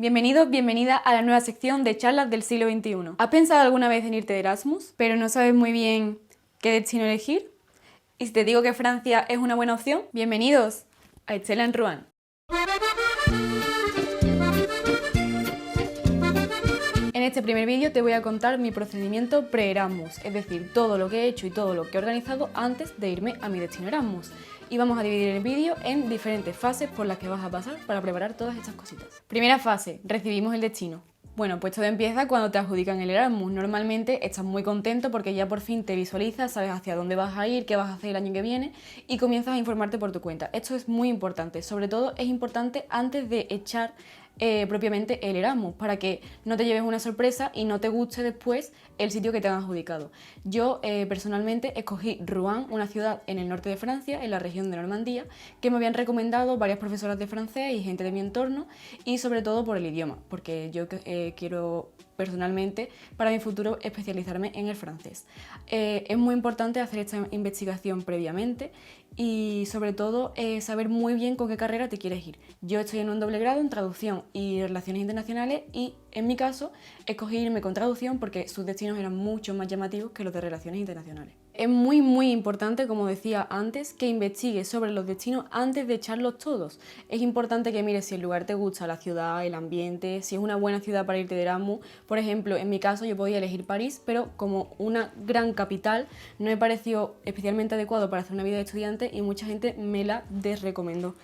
Bienvenido, bienvenida a la nueva sección de charlas del siglo XXI. ¿Has pensado alguna vez en irte de Erasmus, pero no sabes muy bien qué destino elegir? ¿Y si te digo que Francia es una buena opción? Bienvenidos a Estela en Rouen. En este primer vídeo te voy a contar mi procedimiento pre-Erasmus, es decir, todo lo que he hecho y todo lo que he organizado antes de irme a mi destino Erasmus. Y vamos a dividir el vídeo en diferentes fases por las que vas a pasar para preparar todas estas cositas. Primera fase, recibimos el destino. Bueno, pues todo empieza cuando te adjudican el Erasmus. Normalmente estás muy contento porque ya por fin te visualizas, sabes hacia dónde vas a ir, qué vas a hacer el año que viene y comienzas a informarte por tu cuenta. Esto es muy importante, sobre todo es importante antes de echar propiamente el Erasmus, para que no te lleves una sorpresa y no te guste después el sitio que te han adjudicado. Yo personalmente escogí Rouen, una ciudad en el norte de Francia, en la región de Normandía, que me habían recomendado varias profesoras de francés y gente de mi entorno, y sobre todo por el idioma, porque yo quiero personalmente para mi futuro especializarme en el francés. Es muy importante hacer esta investigación previamente y sobre todo saber muy bien con qué carrera te quieres ir. Yo estoy en un doble grado en traducción y relaciones internacionales y en mi caso escogí irme con traducción porque sus destinos eran mucho más llamativos que los de relaciones internacionales. Es muy importante, como decía antes, que investigues sobre los destinos antes de echarlos todos. Es importante que mires si el lugar te gusta, la ciudad, el ambiente, si es una buena ciudad para irte de Erasmus. Por ejemplo, en mi caso yo podía elegir París, pero como una gran capital no me pareció especialmente adecuado para hacer una vida de estudiante y mucha gente me la desrecomendó.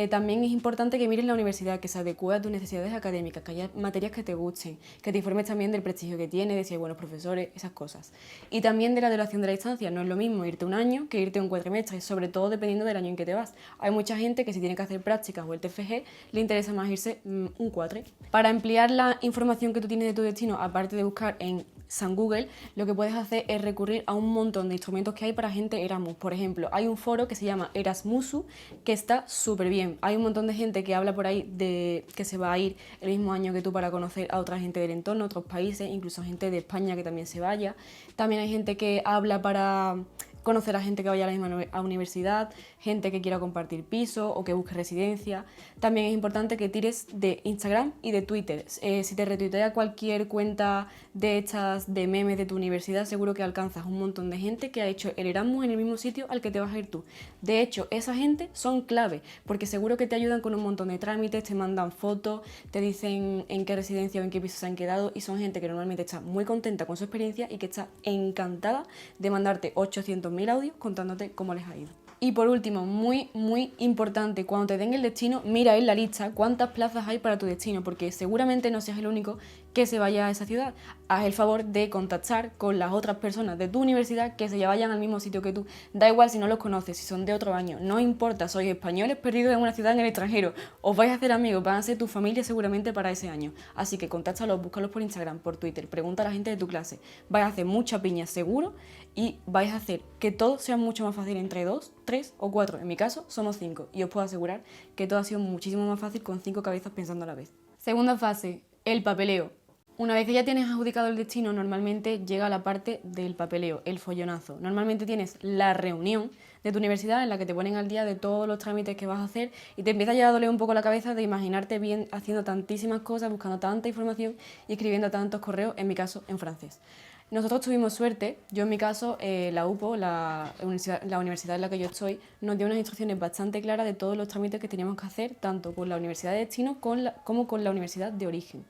También es importante que mires la universidad, que se adecue a tus necesidades académicas, que haya materias que te gusten, que te informes también del prestigio que tiene, de si hay buenos profesores, esas cosas. Y también de la duración de la distancia. No es lo mismo irte un año que irte un cuatrimestre, sobre todo dependiendo del año en que te vas. Hay mucha gente que si tiene que hacer prácticas o el TFG, le interesa más irse un cuatri. Para ampliar la información que tú tienes de tu destino, aparte de buscar en San Google, lo que puedes hacer es recurrir a un montón de instrumentos que hay para gente Erasmus. Por ejemplo, hay un foro que se llama Erasmusu, que está súper bien. Hay un montón de gente que habla por ahí de que se va a ir el mismo año que tú para conocer a otra gente del entorno, otros países, incluso gente de España que también se vaya. También hay gente que habla para conocer a gente que vaya a la misma universidad, gente que quiera compartir piso o que busque residencia. También es importante que tires de Instagram y de Twitter. Si te retuitea cualquier cuenta de estas de memes de tu universidad, seguro que alcanzas un montón de gente que ha hecho el Erasmus en el mismo sitio al que te vas a ir tú. De hecho, esa gente son clave, porque seguro que te ayudan con un montón de trámites, te mandan fotos, te dicen en qué residencia o en qué piso se han quedado y son gente que normalmente está muy contenta con su experiencia y que está encantada de mandarte 800.000 audios contándote cómo les ha ido. Y por último, muy importante, cuando te den el destino, mira en la lista cuántas plazas hay para tu destino, porque seguramente no seas el único que se vaya a esa ciudad. Haz el favor de contactar con las otras personas de tu universidad que se vayan al mismo sitio que tú. Da igual si no los conoces, si son de otro año, no importa, sois españoles perdidos en una ciudad en el extranjero, os vais a hacer amigos, van a ser tu familia seguramente para ese año. Así que contáctalos, búscalos por Instagram, por Twitter, pregunta a la gente de tu clase. Vais a hacer mucha piña seguro y vais a hacer que todo sea mucho más fácil entre 2, 3 o 4. En mi caso somos 5 y os puedo asegurar que todo ha sido muchísimo más fácil con 5 cabezas pensando a la vez. Segunda fase, el papeleo. Una vez que ya tienes adjudicado el destino, normalmente llega la parte del papeleo, el follonazo. Normalmente tienes la reunión de tu universidad en la que te ponen al día de todos los trámites que vas a hacer y te empieza ya a doler un poco la cabeza de imaginarte bien haciendo tantísimas cosas, buscando tanta información y escribiendo tantos correos, en mi caso en francés. Nosotros tuvimos suerte, yo en mi caso, la UPO, la universidad en la que yo estoy, nos dio unas instrucciones bastante claras de todos los trámites que teníamos que hacer, tanto con la universidad de destino como con la universidad de origen.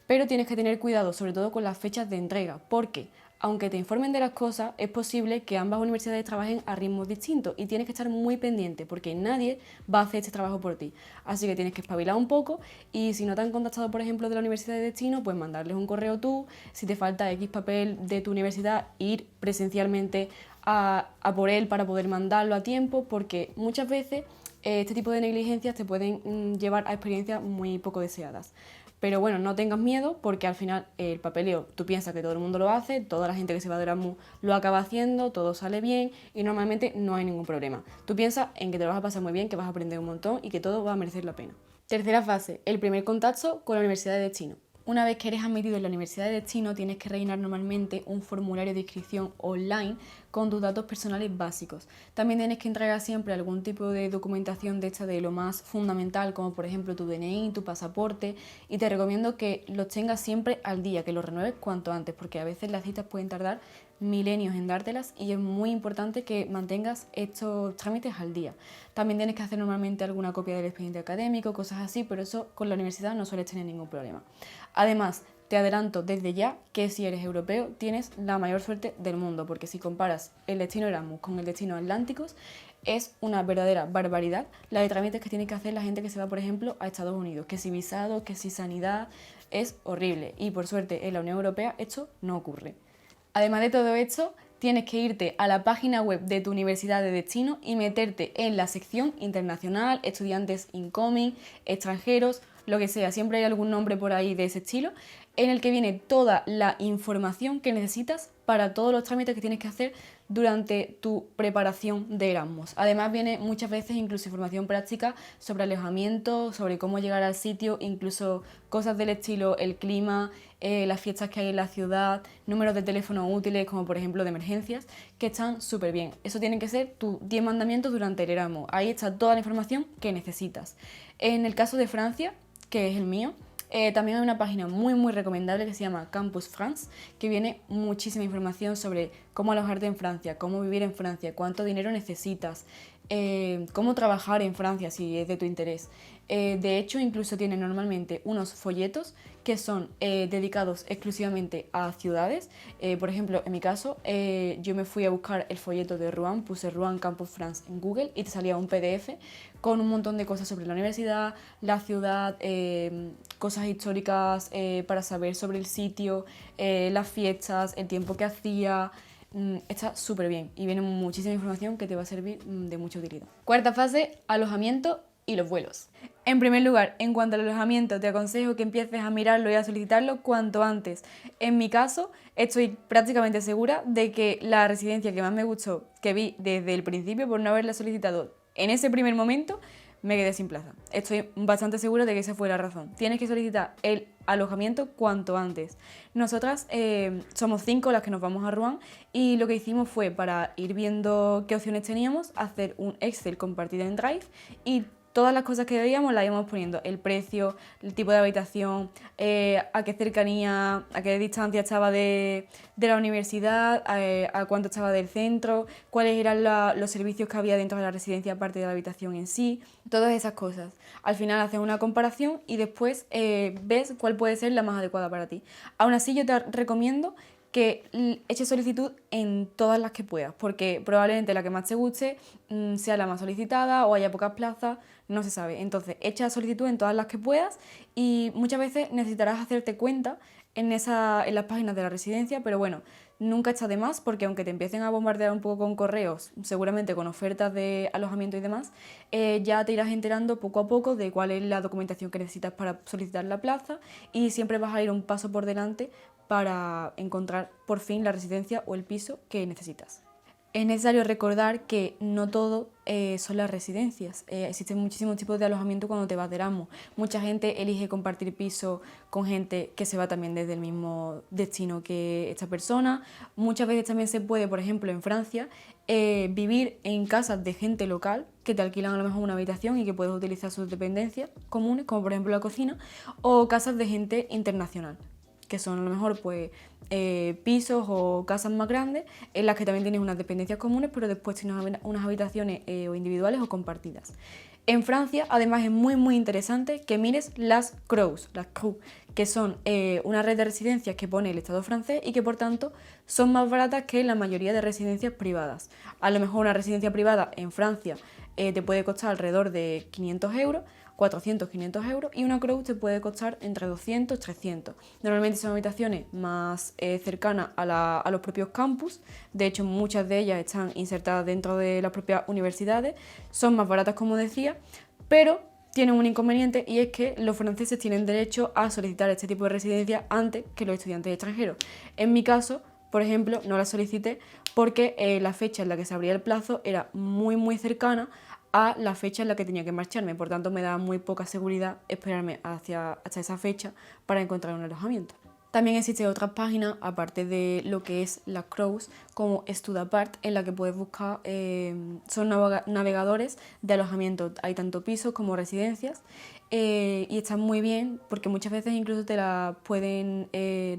Pero tienes que tener cuidado, sobre todo con las fechas de entrega, porque aunque te informen de las cosas, es posible que ambas universidades trabajen a ritmos distintos y tienes que estar muy pendiente porque nadie va a hacer este trabajo por ti. Así que tienes que espabilar un poco y si no te han contactado, por ejemplo, de la universidad de destino, pues mandarles un correo tú. Si te falta X papel de tu universidad, ir presencialmente a por él para poder mandarlo a tiempo, porque muchas veces este tipo de negligencias te pueden llevar a experiencias muy poco deseadas. Pero bueno, no tengas miedo porque al final el papeleo, tú piensas que todo el mundo lo hace, toda la gente que se va de Erasmus lo acaba haciendo, todo sale bien y normalmente no hay ningún problema. Tú piensas en que te lo vas a pasar muy bien, que vas a aprender un montón y que todo va a merecer la pena. Tercera fase, el primer contacto con la universidad de destino. Una vez que eres admitido en la universidad de destino, tienes que rellenar normalmente un formulario de inscripción online con tus datos personales básicos. También tienes que entregar siempre algún tipo de documentación de esta de lo más fundamental, como por ejemplo tu DNI, tu pasaporte, y te recomiendo que los tengas siempre al día, que los renueves cuanto antes, porque a veces las citas pueden tardar milenios en dártelas y es muy importante que mantengas estos trámites al día. También tienes que hacer normalmente alguna copia del expediente académico, cosas así, pero eso con la universidad no sueles tener ningún problema. Además, te adelanto desde ya que si eres europeo tienes la mayor suerte del mundo, porque si comparas el destino Erasmus con el destino Atlánticos, es una verdadera barbaridad la de trámites que tiene que hacer la gente que se va, por ejemplo, a Estados Unidos, que si visado, que si sanidad, es horrible. Y por suerte en la Unión Europea esto no ocurre. Además de todo esto, tienes que irte a la página web de tu universidad de destino y meterte en la sección internacional, estudiantes incoming, extranjeros, lo que sea, siempre hay algún nombre por ahí de ese estilo, en el que viene toda la información que necesitas para todos los trámites que tienes que hacer durante tu preparación de Erasmus. Además viene muchas veces incluso información práctica sobre alojamiento, sobre cómo llegar al sitio, incluso cosas del estilo el clima, las fiestas que hay en la ciudad, números de teléfono útiles como por ejemplo de emergencias, que están súper bien. Eso tiene que ser tus 10 mandamientos durante el Erasmus. Ahí está toda la información que necesitas. En el caso de Francia, que es el mío, también hay una página muy recomendable que se llama Campus France, que viene muchísima información sobre cómo alojarte en Francia, cómo vivir en Francia, cuánto dinero necesitas, cómo trabajar en Francia si es de tu interés. De hecho, incluso tiene normalmente unos folletos que son dedicados exclusivamente a ciudades. Por ejemplo, en mi caso, yo me fui a buscar el folleto de Rouen, puse Rouen Campus France en Google y te salía un PDF con un montón de cosas sobre la universidad, la ciudad, cosas históricas para saber sobre el sitio, las fiestas, el tiempo que hacía. Está súper bien y viene muchísima información que te va a servir de mucha utilidad. Cuarta fase, alojamiento y los vuelos. En primer lugar, en cuanto al alojamiento, te aconsejo que empieces a mirarlo y a solicitarlo cuanto antes. En mi caso, estoy prácticamente segura de que la residencia que más me gustó, que vi desde el principio por no haberla solicitado en ese primer momento, me quedé sin plaza. Estoy bastante segura de que esa fue la razón. Tienes que solicitar el alojamiento cuanto antes. Nosotras somos 5 las que nos vamos a Rouen y lo que hicimos fue, para ir viendo qué opciones teníamos, hacer un Excel compartido en Drive y todas las cosas que veíamos las íbamos poniendo, el precio, el tipo de habitación, a qué cercanía, a qué distancia estaba de la universidad, a cuánto estaba del centro, cuáles eran los servicios que había dentro de la residencia aparte de la habitación en sí, todas esas cosas. Al final haces una comparación y después ves cuál puede ser la más adecuada para ti. Aún así yo te recomiendo que eches solicitud en todas las que puedas, porque probablemente la que más te guste sea la más solicitada o haya pocas plazas, no se sabe. Entonces, echa solicitud en todas las que puedas y muchas veces necesitarás hacerte cuenta en las páginas de la residencia, pero bueno, nunca está de más porque aunque te empiecen a bombardear un poco con correos, seguramente con ofertas de alojamiento y demás, ya te irás enterando poco a poco de cuál es la documentación que necesitas para solicitar la plaza y siempre vas a ir un paso por delante para encontrar por fin la residencia o el piso que necesitas. Es necesario recordar que no todo son las residencias. Existen muchísimos tipos de alojamiento cuando te vas de Erasmus. Mucha gente elige compartir piso con gente que se va también desde el mismo destino que esta persona. Muchas veces también se puede, por ejemplo, en Francia, vivir en casas de gente local que te alquilan a lo mejor una habitación y que puedes utilizar sus dependencias comunes, como por ejemplo la cocina, o casas de gente internacional, que son a lo mejor pues pisos o casas más grandes en las que también tienes unas dependencias comunes, pero después tienes unas habitaciones o individuales o compartidas. En Francia, además, es muy interesante que mires las CROUS, que son una red de residencias que pone el Estado francés y que por tanto son más baratas que la mayoría de residencias privadas. A lo mejor una residencia privada en Francia te puede costar alrededor de 500 euros, 400, 500 euros, y una CROUS te puede costar entre 200 y 300. Normalmente son habitaciones más cercanas a los propios campus, de hecho muchas de ellas están insertadas dentro de las propias universidades, son más baratas como decía, pero tienen un inconveniente y es que los franceses tienen derecho a solicitar este tipo de residencia antes que los estudiantes extranjeros. En mi caso, por ejemplo, no la solicité porque la fecha en la que se abría el plazo era muy cercana a la fecha en la que tenía que marcharme. Por tanto, me da muy poca seguridad esperarme hasta esa fecha para encontrar un alojamiento. También existen otras páginas, aparte de lo que es la Crows, como Studapart, en la que puedes buscar, son navegadores de alojamiento. Hay tanto pisos como residencias y están muy bien porque muchas veces incluso te la pueden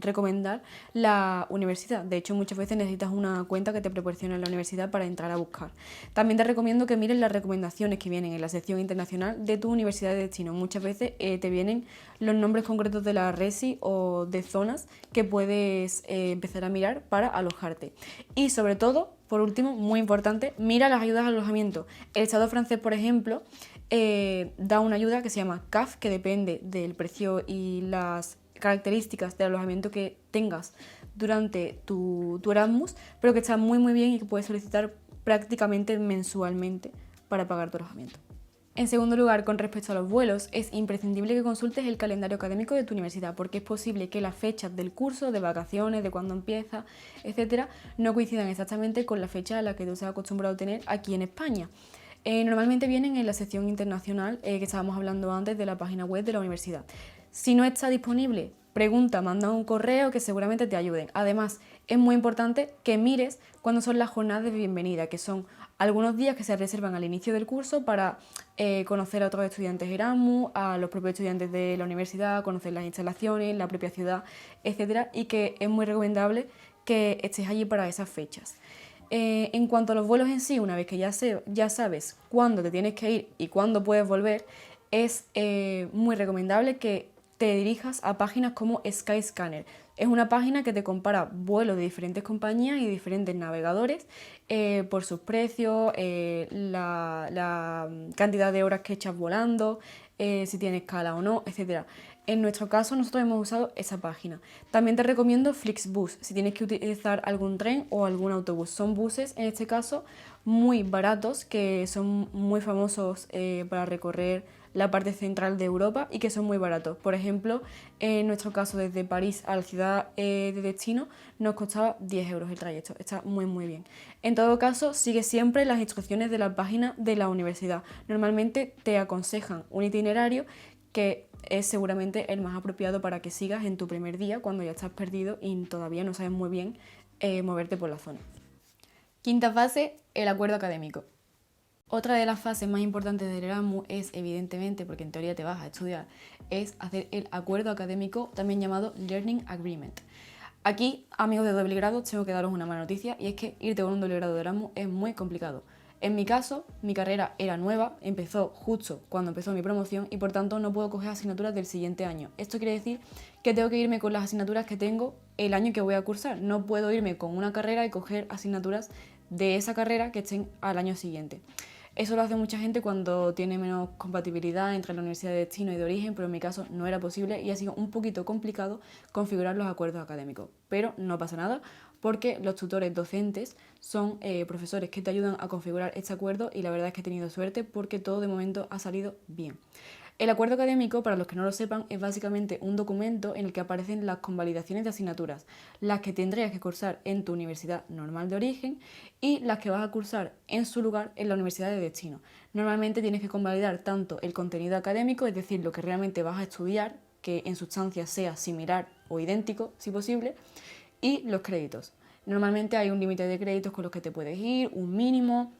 recomendar la universidad. De hecho, muchas veces necesitas una cuenta que te proporcione la universidad para entrar a buscar. También te recomiendo que mires las recomendaciones que vienen en la sección internacional de tu universidad de destino. Muchas veces te vienen los nombres concretos de la resi o de zonas que puedes empezar a mirar para alojarte. Y sobre todo, por último, muy importante, mira las ayudas al alojamiento. El Estado francés, por ejemplo, da una ayuda que se llama CAF, que depende del precio y las características del alojamiento que tengas durante tu Erasmus, pero que está muy muy bien y que puedes solicitar prácticamente mensualmente para pagar tu alojamiento. En segundo lugar, con respecto a los vuelos, es imprescindible que consultes el calendario académico de tu universidad, porque es posible que las fechas del curso, de vacaciones, de cuándo empieza, etcétera, no coincidan exactamente con la fecha a la que tú estás acostumbrado a tener aquí en España. Normalmente vienen en la sección internacional que estábamos hablando antes de la página web de la universidad. Si no está disponible, pregunta, manda un correo que seguramente te ayuden. Además, es muy importante que mires cuándo son las jornadas de bienvenida, que son algunos días que se reservan al inicio del curso para conocer a otros estudiantes Erasmus, a los propios estudiantes de la universidad, conocer las instalaciones, la propia ciudad, etcétera, y que es muy recomendable que estés allí para esas fechas. En cuanto a los vuelos en sí, una vez que ya sabes cuándo te tienes que ir y cuándo puedes volver, es muy recomendable que te dirijas a páginas como Skyscanner. Es una página que te compara vuelos de diferentes compañías y diferentes navegadores por sus precios, la cantidad de horas que echas volando, si tiene escala o no, etc. En nuestro caso, nosotros hemos usado esa página. También te recomiendo Flixbus, si tienes que utilizar algún tren o algún autobús. Son buses, en este caso, muy baratos, que son muy famosos para recorrer la parte central de Europa y que son muy baratos. Por ejemplo, en nuestro caso, desde París a la ciudad de destino, nos costaba 10 euros el trayecto. Está muy, muy bien. En todo caso, sigue siempre las instrucciones de la página de la universidad. Normalmente te aconsejan un itinerario que es seguramente el más apropiado para que sigas en tu primer día cuando ya estás perdido y todavía no sabes muy bien moverte por la zona. Quinta fase, el acuerdo académico. Otra de las fases más importantes del Erasmus es, evidentemente, porque en teoría te vas a estudiar, es hacer el acuerdo académico, también llamado Learning Agreement. Aquí, amigos de doble grado, tengo que daros una mala noticia y es que irte con un doble grado de Erasmus es muy complicado. En mi caso, mi carrera era nueva, empezó justo cuando empezó mi promoción y por tanto no puedo coger asignaturas del siguiente año. Esto quiere decir que tengo que irme con las asignaturas que tengo el año que voy a cursar. No puedo irme con una carrera y coger asignaturas de esa carrera que estén al año siguiente. Eso lo hace mucha gente cuando tiene menos compatibilidad entre la universidad de destino y de origen, pero en mi caso no era posible y ha sido un poquito complicado configurar los acuerdos académicos. Pero no pasa nada porque los tutores docentes son profesores que te ayudan a configurar este acuerdo y la verdad es que he tenido suerte porque todo de momento ha salido bien. El acuerdo académico, para los que no lo sepan, es básicamente un documento en el que aparecen las convalidaciones de asignaturas, las que tendrías que cursar en tu universidad normal de origen y las que vas a cursar en su lugar en la universidad de destino. Normalmente tienes que convalidar tanto el contenido académico, es decir, lo que realmente vas a estudiar, que en sustancia sea similar o idéntico, si posible, y los créditos. Normalmente hay un límite de créditos con los que te puedes ir, un mínimo.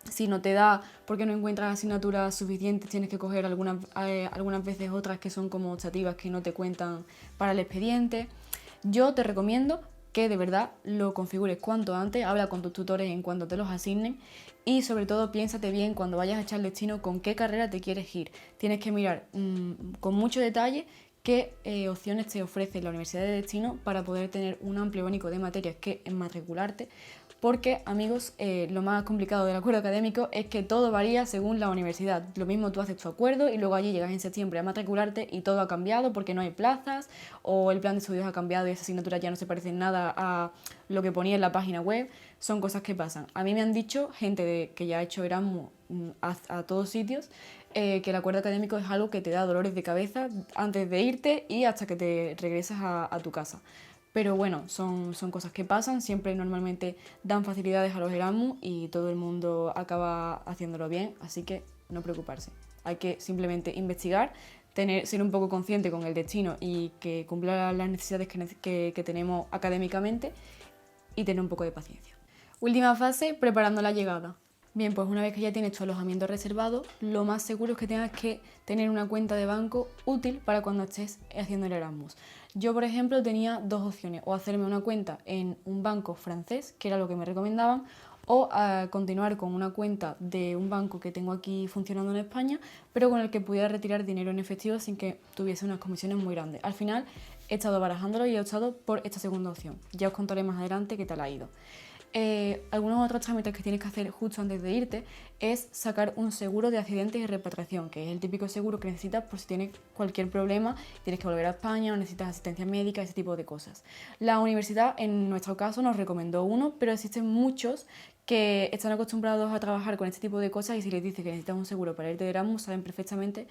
Si no te da porque no encuentras asignaturas suficientes, tienes que coger algunas veces otras que son como optativas que no te cuentan para el expediente. Yo te recomiendo que de verdad lo configures cuanto antes, habla con tus tutores en cuanto te los asignen y sobre todo piénsate bien cuando vayas a echar destino con qué carrera te quieres ir. Tienes que mirar con mucho detalle qué opciones te ofrece la Universidad de Destino para poder tener un amplio abanico de materias que matricularte. Porque, amigos, lo más complicado del acuerdo académico es que todo varía según la universidad. Lo mismo tú haces tu acuerdo y luego allí llegas en septiembre a matricularte y todo ha cambiado porque no hay plazas o el plan de estudios ha cambiado y esa asignatura ya no se parece en nada a lo que ponía en la página web. Son cosas que pasan. A mí me han dicho gente que ya ha hecho Erasmus a todos sitios que el acuerdo académico es algo que te da dolores de cabeza antes de irte y hasta que te regresas a tu casa. pero bueno, son cosas que pasan, siempre normalmente dan facilidades a los Erasmus y todo el mundo acaba haciéndolo bien, así que no preocuparse. Hay que simplemente investigar, ser un poco consciente con el destino y que cumpla las necesidades que tenemos académicamente y tener un poco de paciencia. Última fase, preparando la llegada. Bien, pues una vez que ya tienes tu alojamiento reservado, lo más seguro es que tengas que tener una cuenta de banco útil para cuando estés haciendo el Erasmus. Yo, por ejemplo, tenía dos opciones, o hacerme una cuenta en un banco francés, que era lo que me recomendaban, o continuar con una cuenta de un banco que tengo aquí funcionando en España, pero con el que pudiera retirar dinero en efectivo sin que tuviese unas comisiones muy grandes. Al final he estado barajándolo y he optado por esta segunda opción. Ya os contaré más adelante qué tal ha ido. Algunos otros trámites que tienes que hacer justo antes de irte es sacar un seguro de accidentes y repatriación, que es el típico seguro que necesitas por si tienes cualquier problema, tienes que volver a España o necesitas asistencia médica, ese tipo de cosas. La universidad, en nuestro caso, nos recomendó uno, pero existen muchos que están acostumbrados a trabajar con este tipo de cosas y si les dices que necesitas un seguro para irte de Erasmus, saben perfectamente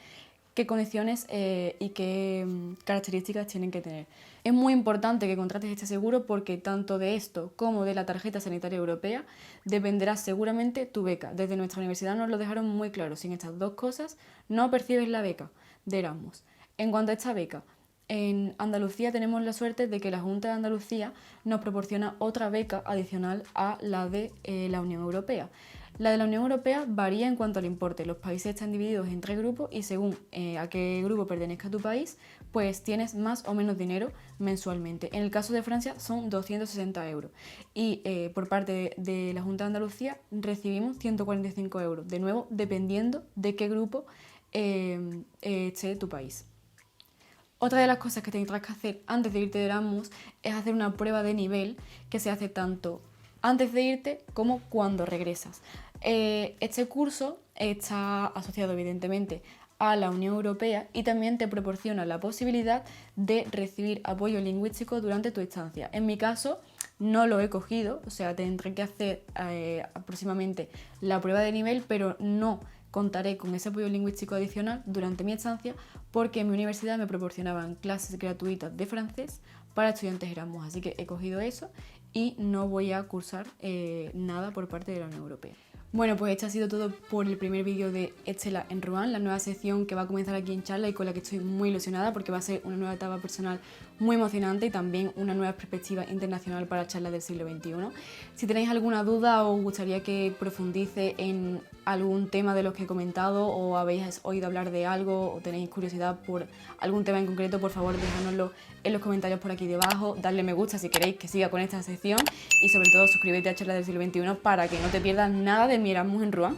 qué condiciones y qué características tienen que tener. Es muy importante que contrates este seguro porque tanto de esto como de la tarjeta sanitaria europea dependerá seguramente tu beca. Desde nuestra universidad nos lo dejaron muy claro, sin estas dos cosas no percibes la beca de Erasmus. En cuanto a esta beca, en Andalucía tenemos la suerte de que la Junta de Andalucía nos proporciona otra beca adicional a la de la Unión Europea. La de la Unión Europea varía en cuanto al importe. Los países están divididos en 3 grupos y según a qué grupo pertenezca tu país, pues tienes más o menos dinero mensualmente. En el caso de Francia son 260 euros y por parte de la Junta de Andalucía recibimos 145 euros, de nuevo dependiendo de qué grupo esté tu país. Otra de las cosas que tendrás que hacer antes de irte de Erasmus es hacer una prueba de nivel que se hace tanto antes de irte como cuando regresas. Este curso está asociado evidentemente a la Unión Europea y también te proporciona la posibilidad de recibir apoyo lingüístico durante tu estancia. En mi caso no lo he cogido, o sea, tendré que hacer aproximadamente la prueba de nivel, pero no contaré con ese apoyo lingüístico adicional durante mi estancia porque en mi universidad me proporcionaban clases gratuitas de francés para estudiantes Erasmus, así que he cogido eso y no voy a cursar nada por parte de la Unión Europea. Bueno, pues esto ha sido todo por el primer vídeo de Estela en Rouen, la nueva sección que va a comenzar aquí en Charla y con la que estoy muy ilusionada porque va a ser una nueva etapa personal muy emocionante y también una nueva perspectiva internacional para Charlas del siglo XXI. Si tenéis alguna duda o os gustaría que profundice en algún tema de los que he comentado o habéis oído hablar de algo o tenéis curiosidad por algún tema en concreto, por favor dejárnoslo en los comentarios por aquí debajo, darle me gusta si queréis que siga con esta sección y sobre todo suscríbete a Charlas del siglo XXI para que no te pierdas nada de mi Erasmus en Rouen.